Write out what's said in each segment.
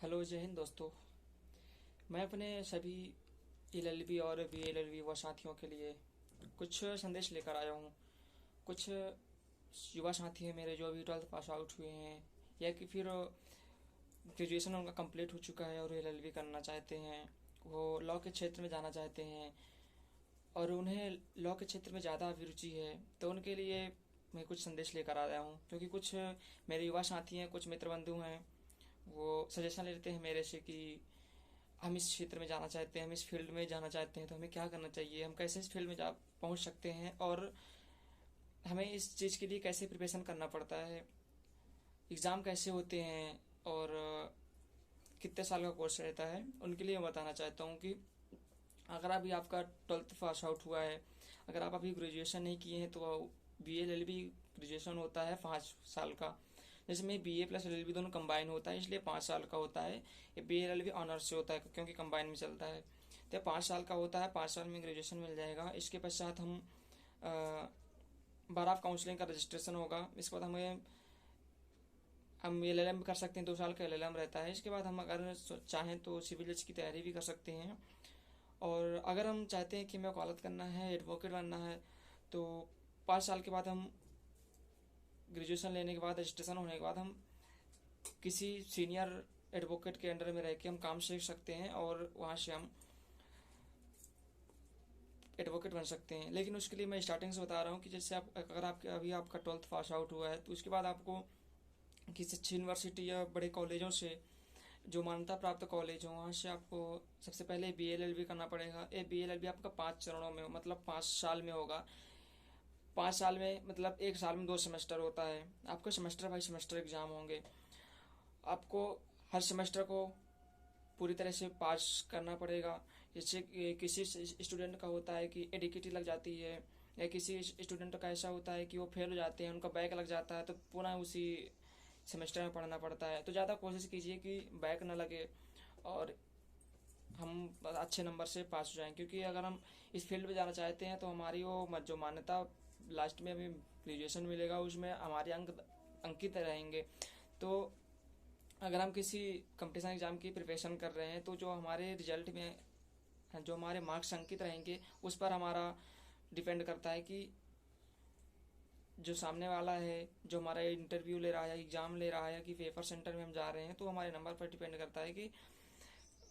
Hello, जय हिंद दोस्तों। मैं अपने सभी एलएलबी और बीएलएलबी व साथियों के लिए कुछ संदेश लेकर आया हूँ। कुछ युवा साथी हैं मेरे जो अभी 12th पास आउट हुए हैं या कि फिर ग्रेजुएशन उनका कंप्लीट हो चुका है और एलएलबी करना चाहते हैं। वो लॉ के क्षेत्र में जाना चाहते हैं और उन्हें लॉ के क्षेत्र में ज़्यादा अभिरुचि है, तो उनके लिए मैं कुछ संदेश लेकर आया हूँ। क्योंकि कुछ मेरे युवा साथी हैं, कुछ मित्र बंधु हैं, वो सजेशन लेते हैं मेरे से कि हम इस क्षेत्र में जाना चाहते हैं, हम इस फील्ड में जाना चाहते हैं, तो हमें क्या करना चाहिए, हम कैसे इस फील्ड में जा पहुंच सकते हैं और हमें इस चीज़ के लिए कैसे प्रिपरेशन करना पड़ता है, एग्ज़ाम कैसे होते हैं और कितने साल का कोर्स रहता है। उनके लिए मैं बताना चाहता हूँ कि अगर अभी आपका 12th पास आउट हुआ है, अगर आप अभी ग्रेजुएशन नहीं किए हैं, तो B L L B graduation होता है 5 साल का, जिसमें B A plus L L B दोनों कंबाइन होता है, इसलिए 5 साल का होता है। ये B L L B honours से होता है क्योंकि कंबाइन में चलता है, तो 5 साल का होता है। 5 साल में ग्रेजुएशन मिल जाएगा। इसके पश्चात हम बार ऑफ काउंसलिंग का रजिस्ट्रेशन होगा। इसके बाद हम एल एल एम कर सकते हैं, 2 साल का एल एल एम रहता है। इसके बाद हम अगर चाहें तो सिविल जज की तैयारी भी कर सकते हैं। और अगर हम चाहते हैं कि हमें वकालत करना है, एडवोकेट बनना है, तो 5 साल के बाद हम ग्रेजुएशन लेने के बाद, रजिस्ट्रेशन होने के बाद, हम किसी सीनियर एडवोकेट के अंडर में रह के हम काम सीख सकते हैं और वहाँ से हम एडवोकेट बन सकते हैं। लेकिन उसके लिए मैं स्टार्टिंग से बता रहा हूँ कि जैसे आप अगर अभी आपका 12th पास आउट हुआ है, तो उसके बाद आपको किसी अच्छी यूनिवर्सिटी या बड़े कॉलेजों से, जो मान्यता प्राप्त कॉलेज हो, वहाँ से आपको सबसे पहले बी एल एल बी करना पड़ेगा। ये बी एल एल बी आपका 5 चरणों में, मतलब 5 साल में होगा। 5 साल में मतलब एक साल में 2 सेमेस्टर होता है। आपको सेमेस्टर बाई सेमेस्टर एग्जाम होंगे। आपको हर सेमेस्टर को पूरी तरह से पास करना पड़ेगा। जैसे किसी स्टूडेंट का होता है कि एडिकेटी लग जाती है, या किसी स्टूडेंट का ऐसा होता है कि वो फेल हो जाते हैं, उनका बैक लग जाता है, तो पुनः उसी सेमेस्टर में पढ़ना पड़ता है। तो ज़्यादा कोशिश कीजिए कि बैक ना लगे और हम अच्छे नंबर से पास हो जाएं। क्योंकि अगर हम इस फील्ड में जाना चाहते हैं, तो हमारी वो जो मान्यता लास्ट में अभी ग्रेजुएशन मिलेगा, उसमें हमारे अंक अंकित रहेंगे। तो अगर हम किसी कंपटीशन एग्ज़ाम की प्रिपरेशन कर रहे हैं, तो जो हमारे रिजल्ट में जो हमारे मार्क्स अंकित रहेंगे, उस पर हमारा डिपेंड करता है कि जो सामने वाला है, जो हमारा इंटरव्यू ले रहा है, एग्ज़ाम ले रहा है, कि पेपर सेंटर में हम जा रहे हैं, तो हमारे नंबर पर डिपेंड करता है कि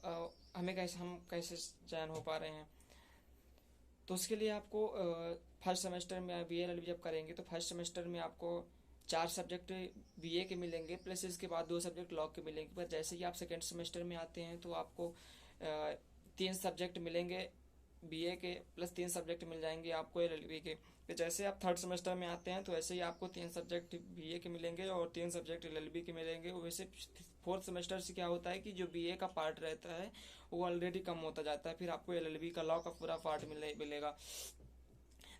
हम कैसे चयन हो पा रहे हैं। तो उसके लिए आपको फर्स्ट सेमेस्टर में बी एल एल बी जब करेंगे, तो फर्स्ट सेमेस्टर में आपको 4 सब्जेक्ट बीए के मिलेंगे, प्लस इसके बाद 2 सब्जेक्ट लॉ के मिलेंगे। पर जैसे ही आप सेकेंड सेमेस्टर में आते हैं, तो आपको 3 सब्जेक्ट मिलेंगे बीए के, प्लस 3 सब्जेक्ट मिल जाएंगे आपको एलएलबी के। तो जैसे आप थर्ड सेमेस्टर में आते हैं, तो ऐसे ही आपको 3 सब्जेक्ट बीए के मिलेंगे और 3 सब्जेक्ट एलएलबी के मिलेंगे। वैसे फोर्थ सेमेस्टर से क्या होता है कि जो बीए का पार्ट रहता है वो ऑलरेडी कम होता जाता है, फिर आपको एलएलबी का लॉ का पूरा पार्ट मिलेगा।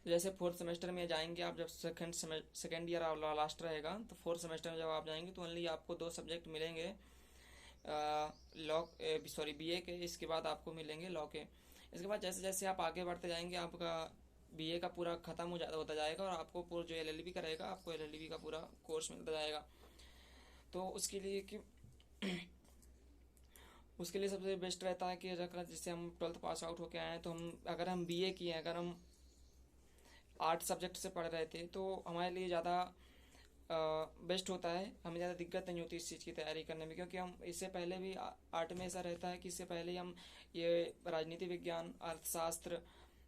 जैसे फोर्थ सेमेस्टर में जाएंगे आप, जब सेकेंड ईयर लास्ट रहेगा, तो फोर्थ सेमेस्टर में जब आप जाएंगे, तो ओनली आपको 2 सब्जेक्ट मिलेंगे लॉ सॉरी बीए के। इसके बाद आपको मिलेंगे लॉ के। इसके बाद जैसे जैसे आप आगे बढ़ते जाएंगे, आपका बीए का पूरा खत्म होता जाएगा और आपको पूरा जो एलएलबी का रहेगा, आपको एलएलबी का पूरा कोर्स मिलता जाएगा। तो उसके लिए सबसे बेस्ट रहता है कि अगर जैसे हम 12th पास आउट होके आए हैं, तो अगर हम बीए किए हैं, अगर हम 8 सब्जेक्ट से पढ़ रहे थे, तो हमारे लिए ज़्यादा बेस्ट होता है। हमें ज़्यादा दिक्कत नहीं होती इस चीज़ की तैयारी करने में, क्योंकि हम इससे पहले भी आर्ट में ऐसा रहता है कि इससे पहले हम ये राजनीति विज्ञान, अर्थशास्त्र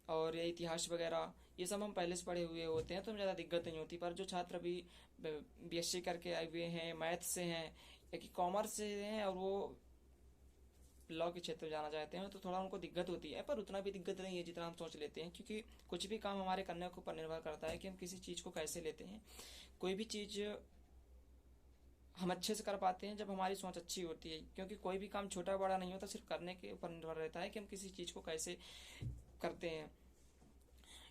और ये इतिहास वगैरह, ये सब हम पहले से पढ़े हुए होते हैं, तो हमें ज़्यादा दिक्कत नहीं होती। पर जो छात्र अभी बीएससी करके आए हुए हैं, मैथ से हैं या कि कॉमर्स से हैं, और वो लॉ के क्षेत्र में जाना चाहते हैं, तो थोड़ा उनको दिक्कत होती है। पर उतना भी दिक्कत नहीं है जितना हम सोच लेते हैं, क्योंकि कुछ भी काम हमारे करने के ऊपर निर्भर करता है कि हम किसी चीज़ को कैसे लेते हैं। कोई भी चीज़ हम अच्छे से कर पाते हैं जब हमारी सोच अच्छी होती है, क्योंकि कोई भी काम छोटा बड़ा नहीं होता, सिर्फ करने के ऊपर निर्भर रहता है कि हम किसी चीज़ को कैसे करते हैं।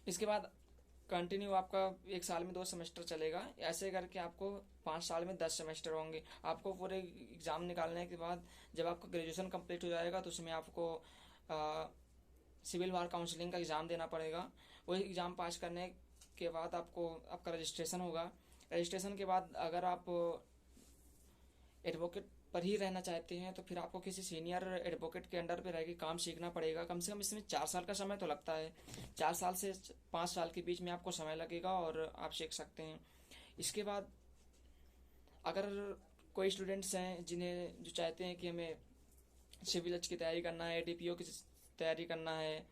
इसके बाद कंटिन्यू आपका एक साल में 2 सेमेस्टर चलेगा। ऐसे करके आपको 5 साल में 10 सेमेस्टर होंगे। आपको पूरे एग्ज़ाम निकालने के बाद जब आपका ग्रेजुएशन कंप्लीट हो जाएगा, तो उसमें आपको सिविल बार काउंसलिंग का एग्ज़ाम देना पड़ेगा। वही एग्ज़ाम पास करने के बाद आपका रजिस्ट्रेशन होगा। रजिस्ट्रेशन के बाद अगर आप एडवोकेट पर ही रहना चाहते हैं तो फिर आपको किसी सीनियर एडवोकेट के अंडर पे रह के काम सीखना पड़ेगा। कम से कम इसमें 4 साल का समय तो लगता है, 4 साल से 5 साल के बीच में आपको समय लगेगा और आप सीख सकते हैं। इसके बाद अगर कोई स्टूडेंट्स हैं जिन्हें जो चाहते हैं कि हमें सिविल जज की तैयारी करना है, डीपीओ की तैयारी करना है,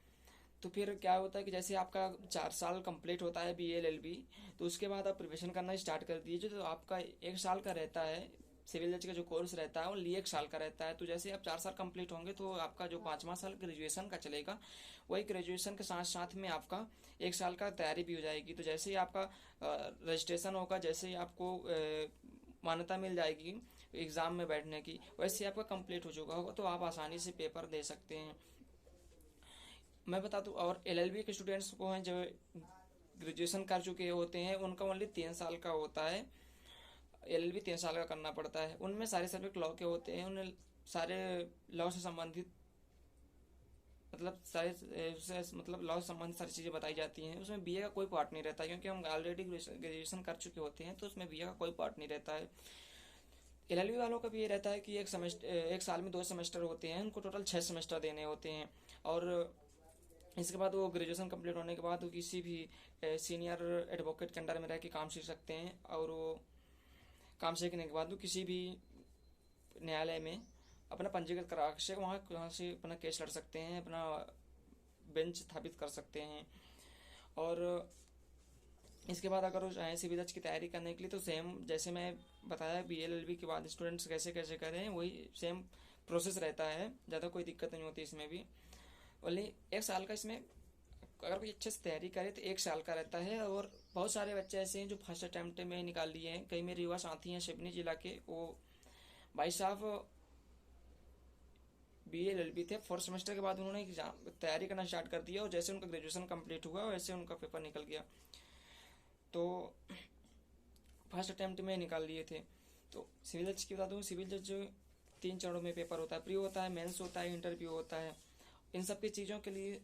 तो फिर क्या होता है कि जैसे आपका 4 साल कंप्लीट होता है BA LLB, तो उसके बाद आप प्रिपरेशन करना स्टार्ट कर दीजिए। तो आपका 1 साल का रहता है सिविल जज का जो कोर्स रहता है, वो 1 साल का रहता है। तो जैसे आप 4 साल कंप्लीट होंगे तो आपका जो 5वां साल ग्रेजुएशन का चलेगा, वही ग्रेजुएशन के साथ साथ में आपका 1 साल का तैयारी भी हो जाएगी। तो जैसे ही आपका रजिस्ट्रेशन होगा, जैसे ही आपको मान्यता मिल जाएगी एग्ज़ाम में बैठने की, वैसे ही आपका कंप्लीट हो चुका होगा तो आप आसानी से पेपर दे सकते हैं। मैं बता दूं, और LLB के स्टूडेंट्स को हैं जो ग्रेजुएशन कर चुके होते हैं, उनका ओनली 3 साल का होता है। LLB 3 साल का करना पड़ता है। उनमें सारे सब्जेक्ट लॉ के होते हैं, उन्हें सारे लॉ से संबंधित मतलब लॉ से संबंधित सारी चीज़ें बताई जाती हैं। उसमें BA का कोई पार्ट नहीं रहता, क्योंकि हम ऑलरेडी ग्रेजुएशन कर चुके होते हैं, तो उसमें BA का कोई पार्ट नहीं रहता है। LLB वालों का भी ये रहता है कि एक साल में 2 सेमेस्टर होते हैं, उनको टोटल 6 सेमेस्टर देने होते हैं। और इसके बाद वो ग्रेजुएशन कंप्लीट होने के बाद वो किसी भी सीनियर एडवोकेट के अंडर में रह के काम सीख सकते हैं। और वो काम सीखने के बाद वो किसी भी न्यायालय में अपना पंजीकृत करा के वहाँ से अपना केस लड़ सकते हैं, अपना बेंच स्थापित कर सकते हैं। और इसके बाद अगर वो चाहें सिविल जज की तैयारी करने के लिए, तो सेम जैसे मैं बताया BA LLB के बाद स्टूडेंट्स कैसे कैसे करें, वही सेम प्रोसेस रहता है, ज़्यादा कोई दिक्कत नहीं होती इसमें भी। ओनली 1 साल का इसमें अगर कोई अच्छे से तैयारी करे तो 1 साल का रहता है। और बहुत सारे बच्चे ऐसे हैं जो फर्स्ट अटैम्प्ट में निकाल लिए हैं। कई मेरे युवा साथी हैं सिवनी जिला के, वो भाई साहब BA LLB थे, 4 सेमेस्टर के बाद उन्होंने एग्जाम तैयारी करना स्टार्ट कर दिया, और जैसे उनका ग्रेजुएशन कंप्लीट हुआ वैसे उनका पेपर निकल गया। तो फर्स्ट अटैम्प्ट में निकाल लिए थे। तो सिविल जज की बता दूँ, सिविल जज 3 चरणों में पेपर होता है, प्री होता है, मेंस होता है, इंटरव्यू होता है। इन सब की चीज़ों के लिए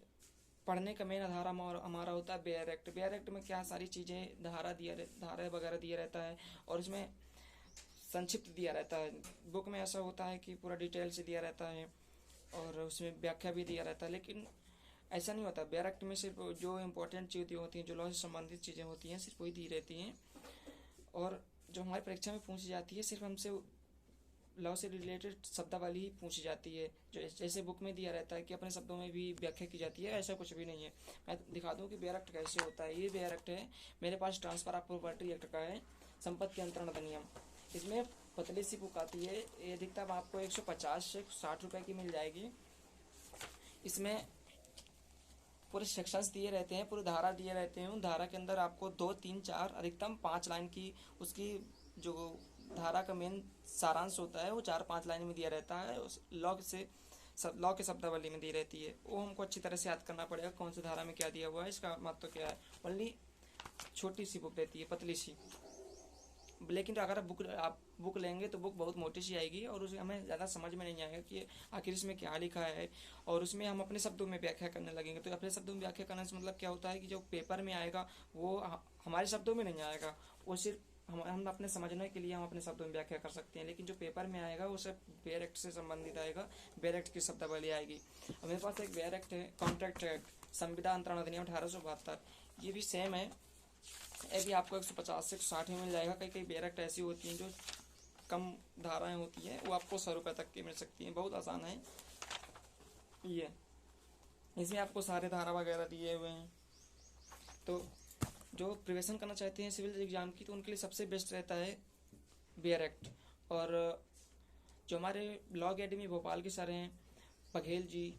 पढ़ने का मेन आधार हमारा होता है बेयर एक्ट। बेयर एक्ट में क्या सारी चीज़ें धारा वगैरह दिया रहता है, और इसमें संक्षिप्त दिया रहता है। बुक में ऐसा होता है कि पूरा डिटेल से दिया रहता है और उसमें व्याख्या भी दिया रहता है, लेकिन ऐसा नहीं होता। बेयर एक्ट में सिर्फ जो इम्पोर्टेंट चीज़ें होती हैं, जो लॉ से संबंधित चीज़ें होती हैं, सिर्फ वही दी रहती हैं। और जो हमारी परीक्षा में पूछी जाती है, सिर्फ हमसे लॉ से रिलेटेड शब्दावली ही पूछी जाती है। जो जैसे बुक में दिया रहता है कि अपने शब्दों में भी व्याख्या की जाती है, ऐसा कुछ भी नहीं है। मैं दिखा दूं कि बेयर एक्ट कैसे होता है। ये बेयर एक्ट है, मेरे पास ट्रांसफर ऑफ प्रॉपर्टी एक्ट का है, संपत्ति अंतरण अधिनियम। इसमें पतली सी बुक आती है, ये अधिकतम आपको 150 से 60 रुपये की मिल जाएगी। इसमें पूरे सेक्शंस दिए रहते हैं, पूरे धारा दिए रहते हैं। उन धारा के अंदर आपको 2, 3, 4 अधिकतम 5 लाइन की उसकी जो धारा का मेन सारांश होता है, वो 4-5 लाइन में दिया रहता है। उस लॉ के शब्दावली में दी रहती है, वो हमको अच्छी तरह से याद करना पड़ेगा कौन सी धारा में क्या दिया हुआ है, इसका महत्व क्या है। ओनली छोटी सी बुक रहती है, पतली सी। लेकिन अगर आप बुक लेंगे तो बुक बहुत मोटी सी आएगी, और उसे हमें ज़्यादा समझ में नहीं आएगा कि आखिर इसमें क्या लिखा है, और उसमें हम अपने शब्दों में व्याख्या करने लगेंगे। तो अपने शब्दों में व्याख्या करने से मतलब क्या होता है कि जो पेपर में आएगा वो हमारे शब्दों में नहीं आएगा, वो सिर्फ हम अपने समझने के लिए हम अपने शब्दों में व्याख्या कर सकते हैं। लेकिन जो पेपर में आएगा वो सब बेयर एक्ट से संबंधित आएगा, बेयर एक्ट की शब्दावली आएगी। मेरे पास एक बेयर एक्ट है, कॉन्ट्रैक्ट एक्ट, संविदा अंतरण अधिनियम 1872, ये भी सेम है। ये भी आपको 150 से 60 में मिल जाएगा। कई कई बेयर एक्ट ऐसी होती हैं जो कम धाराएं होती हैं, वो आपको 100 रुपये तक की मिल सकती हैं। बहुत आसान है ये, इसमें आपको सारे धारा वगैरह दिए हुए हैं। तो जो प्रिपरेशन करना चाहते हैं सिविल एग्ज़ाम की, तो उनके लिए सबसे बेस्ट रहता है बेयर एक्ट। और जो हमारे लॉ अकेडमी भोपाल के सर हैं, बघेल जी,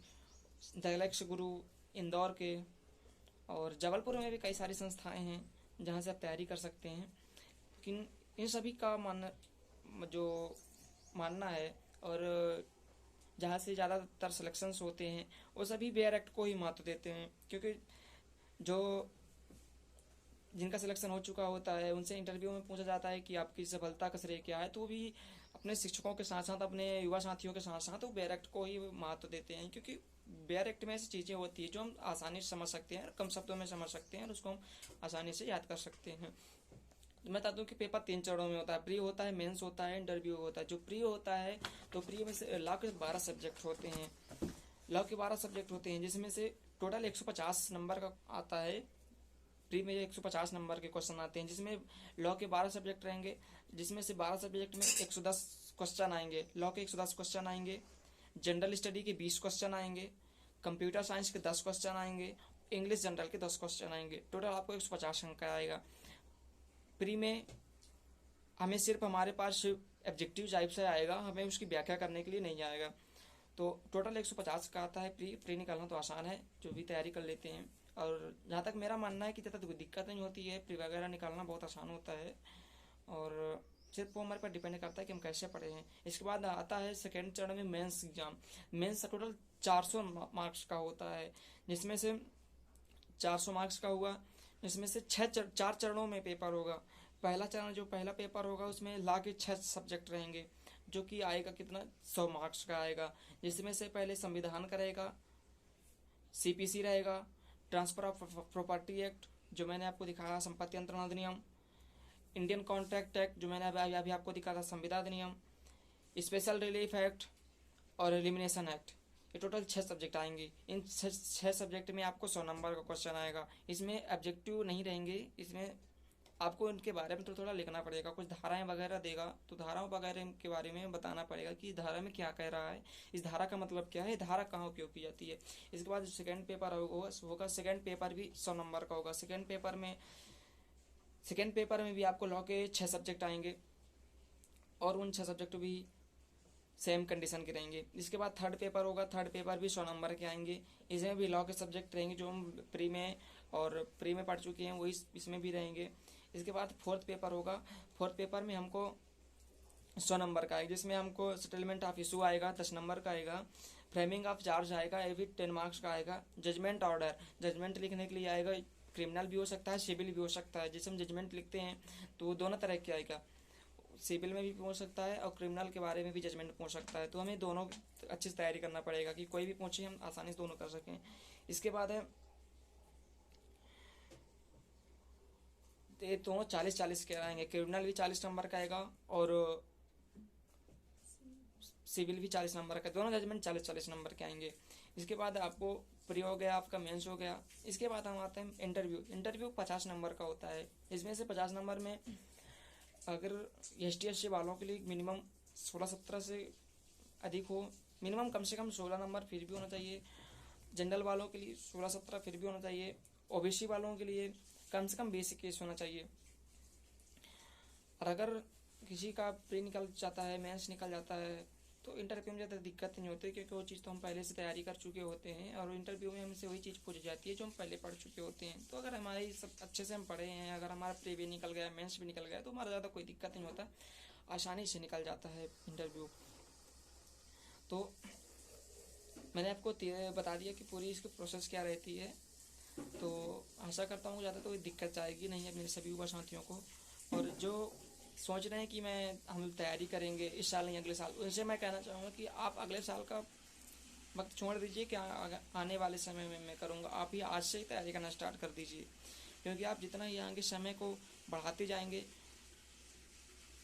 दयालक्ष गुरु इंदौर के, और जबलपुर में भी कई सारी संस्थाएं हैं जहाँ से आप तैयारी कर सकते हैं। लेकिन इन सभी का मानना है, और जहाँ से ज़्यादातर सिलेक्शंस होते हैं वो सभी बेयर एक्ट को ही महत्व देते हैं, क्योंकि जो जिनका सिलेक्शन हो चुका होता है उनसे इंटरव्यू में पूछा जाता है कि आपकी सफलता का श्रेय क्या है, तो वो भी अपने शिक्षकों के साथ साथ अपने युवा साथियों के साथ साथ वो बेयर एक्ट को ही महत्व देते हैं। क्योंकि बेयर एक्ट में ऐसी चीज़ें होती है जो हम आसानी से समझ सकते हैं, कम शब्दों में समझ सकते हैं, और उसको हम आसानी से याद कर सकते हैं। मैं बता दूं कि पेपर 3 चरणों में होता है, प्री होता है, मेंस होता है, इंटरव्यू होता है। जो प्री होता है तो प्री में से लॉ के 12 सब्जेक्ट होते हैं, लॉ के 12 सब्जेक्ट होते हैं, जिसमें से टोटल 150 नंबर का आता है। प्री में 150 नंबर के क्वेश्चन आते हैं, जिसमें लॉ के 12 सब्जेक्ट रहेंगे, जिसमें से 12 सब्जेक्ट में 110 क्वेश्चन आएंगे। लॉ के 110 क्वेश्चन आएंगे, जनरल स्टडी के 20 क्वेश्चन आएंगे, कंप्यूटर साइंस के 10 क्वेश्चन आएंगे, इंग्लिश जनरल के 10 क्वेश्चन आएंगे। टोटल आपको 150 अंक का आएगा। प्री में हमें सिर्फ हमारे पास ऑब्जेक्टिव टाइप से आएगा, हमें उसकी व्याख्या करने के लिए नहीं आएगा। तो टोटल 150 का आता है प्री। प्री निकालना तो आसान है, जो भी तैयारी कर लेते हैं। और जहाँ तक मेरा मानना है कि ज़्यादा कोई दिक्कत नहीं होती है, प्री वगैरह निकालना बहुत आसान होता है, और सिर्फ वो हमारे पर डिपेंड करता है कि हम कैसे पढ़े हैं। इसके बाद आता है सेकेंड चरण में mains exam. Mains total 400 marks का होता है, जिसमें से 400 मार्क्स का हुआ, जिसमें से 4 चरणों में पेपर होगा। पहला चरण जो पहला पेपर होगा उसमें लॉ के 6 सब्जेक्ट रहेंगे, जो कि आएगा कितना 100 मार्क्स का आएगा, जिसमें से पहले संविधान का रहेगा, सीपीसी रहेगा, ट्रांसफर ऑफ प्रॉपर्टी एक्ट जो मैंने आपको दिखाया, संपत्ति अंतरण अधिनियम, इंडियन कॉन्ट्रैक्ट एक्ट जो मैंने अभी आपको दिखाया था, संविदा अधिनियम, स्पेशल रिलीफ एक्ट और एलिमिनेशन एक्ट। ये टोटल 6 सब्जेक्ट आएंगे। इन 6 सब्जेक्ट में आपको 100 नंबर का क्वेश्चन आएगा। इसमें ऑब्जेक्टिव नहीं रहेंगे, इसमें आपको इनके बारे में तो थोड़ा लिखना पड़ेगा। कुछ धाराएं वगैरह देगा तो धाराओं वगैरह के बारे में बताना पड़ेगा कि धारा में क्या कह रहा है, इस धारा का मतलब क्या है, धारा कहाँ उपयोग की जाती है। इसके बाद जो सेकेंड पेपर होगा, सेकेंड पेपर भी 100 नंबर का होगा। सेकेंड पेपर में भी आपको लॉ के 6 सब्जेक्ट आएंगे, और उन 6 सब्जेक्ट भी सेम कंडीशन के रहेंगे। इसके बाद थर्ड पेपर होगा, थर्ड पेपर भी 100 नंबर के आएंगे। इसमें भी लॉ के सब्जेक्ट रहेंगे जो हम प्री में पढ़ चुके हैं, वो इसमें भी रहेंगे। इसके बाद फोर्थ पेपर होगा। फोर्थ पेपर में हमको 100 नंबर का आएगा, जिसमें हमको सेटलमेंट ऑफ इशू आएगा, 10 नंबर का आएगा। फ्रेमिंग ऑफ चार्ज आएगा, ये भी 10 मार्क्स का आएगा। जजमेंट ऑर्डर, जजमेंट लिखने के लिए आएगा, क्रिमिनल भी हो सकता है, सिविल भी हो सकता है। जैसे हम जजमेंट लिखते हैं तो दोनों तरह के आएगा, सिविल में भी पूछ सकता है और क्रिमिनल के बारे में भी जजमेंट पूछ सकता है। तो हमें दोनों अच्छे से तैयारी करना पड़ेगा कि कोई भी पूछे हम आसानी से दोनों कर सकें। इसके बाद है ये दोनों 40-40 के आएंगे, क्रिमिनल भी 40 नंबर का आएगा और सिविल भी 40 नंबर का, दोनों जजमेंट 40-40 नंबर के आएंगे। इसके बाद आपको प्री हो गया, आपका मेंस हो गया। इसके बाद हम आते हैं इंटरव्यू। इंटरव्यू 50 नंबर का होता है। इसमें से 50 नंबर में अगर ST/SC वालों के लिए मिनिमम 16-17 से अधिक हो, मिनिमम कम से कम 16 नंबर फिर भी होना चाहिए। जनरल वालों के लिए 16-17 फिर भी होना चाहिए। OBC वालों के लिए कम से कम 20 केस होना चाहिए। और अगर किसी का प्री निकल जाता है, मेंस निकल जाता है, तो इंटरव्यू में ज़्यादा दिक्कत नहीं होती, क्योंकि वो चीज़ तो हम पहले से तैयारी कर चुके होते हैं, और इंटरव्यू में हमसे वही चीज़ पूछी जाती है जो हम पहले पढ़ चुके होते हैं। तो अगर हमारे सब अच्छे से हम पढ़े हैं, अगर हमारा प्री भी निकल गया, मेंस भी निकल गया, तो हमारा ज़्यादा कोई दिक्कत नहीं होता, आसानी से निकल जाता है इंटरव्यू। तो मैंने आपको बता दिया कि पूरी इसकी प्रोसेस क्या रहती है। तो आशा करता हूँ ज़्यादा तो कोई दिक्कत आएगी नहीं है मेरे सभी युवा साथियों को। और जो सोच रहे हैं कि हम तैयारी करेंगे इस साल नहीं अगले साल, उनसे मैं कहना चाहूँगा कि आप अगले साल का वक्त छोड़ दीजिए कि आने वाले समय में मैं करूँगा। आप ही आज से ही तैयारी करना स्टार्ट कर दीजिए, क्योंकि आप जितना ही आगे समय को बढ़ाते जाएंगे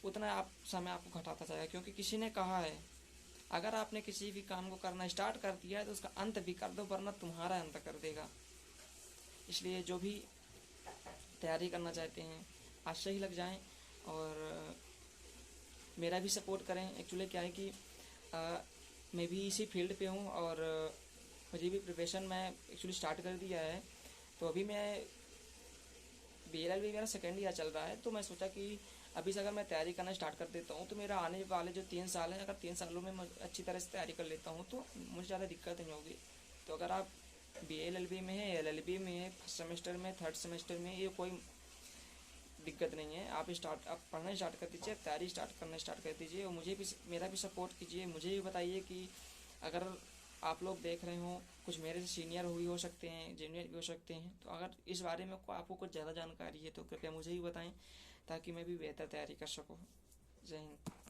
उतना समय आपको घटाता जाएगा। क्योंकि किसी ने कहा है, अगर आपने किसी भी काम को करना स्टार्ट कर दिया है तो उसका अंत भी कर दो, वरना तुम्हारा अंत कर देगा। इसलिए जो भी तैयारी करना चाहते हैं आज से ही लग जाएं, और मेरा भी सपोर्ट करें। एक्चुअली क्या है कि मैं भी इसी फील्ड पे हूँ, और मुझे भी प्रिपरेशन मैं एक्चुअली स्टार्ट कर दिया है। तो अभी मैं BLLB मेरा सेकेंड ईयर चल रहा है, तो मैं सोचा कि अभी से अगर मैं तैयारी करना स्टार्ट कर देता हूँ तो मेरा आने वाले जो 3 साल हैं, अगर 3 सालों में मैं अच्छी तरह से तैयारी कर लेता हूँ तो मुझे ज़्यादा दिक्कत नहीं होगी। तो अगर आप BLLB में है, LLB में है, फर्स्ट सेमेस्टर में, थर्ड सेमेस्टर में, ये कोई दिक्कत नहीं है। आप पढ़ना स्टार्ट कर दीजिए, तैयारी करना स्टार्ट कर दीजिए, और मुझे भी मेरा भी सपोर्ट कीजिए। मुझे भी बताइए कि अगर आप लोग देख रहे हो, कुछ मेरे से सीनियर भी हो सकते हैं, जूनियर भी हो सकते हैं, तो अगर इस बारे में आपको कुछ ज़्यादा जानकारी है तो कृपया मुझे भी बताएं, ताकि मैं भी बेहतर तैयारी कर सकूँ। जय हिंद।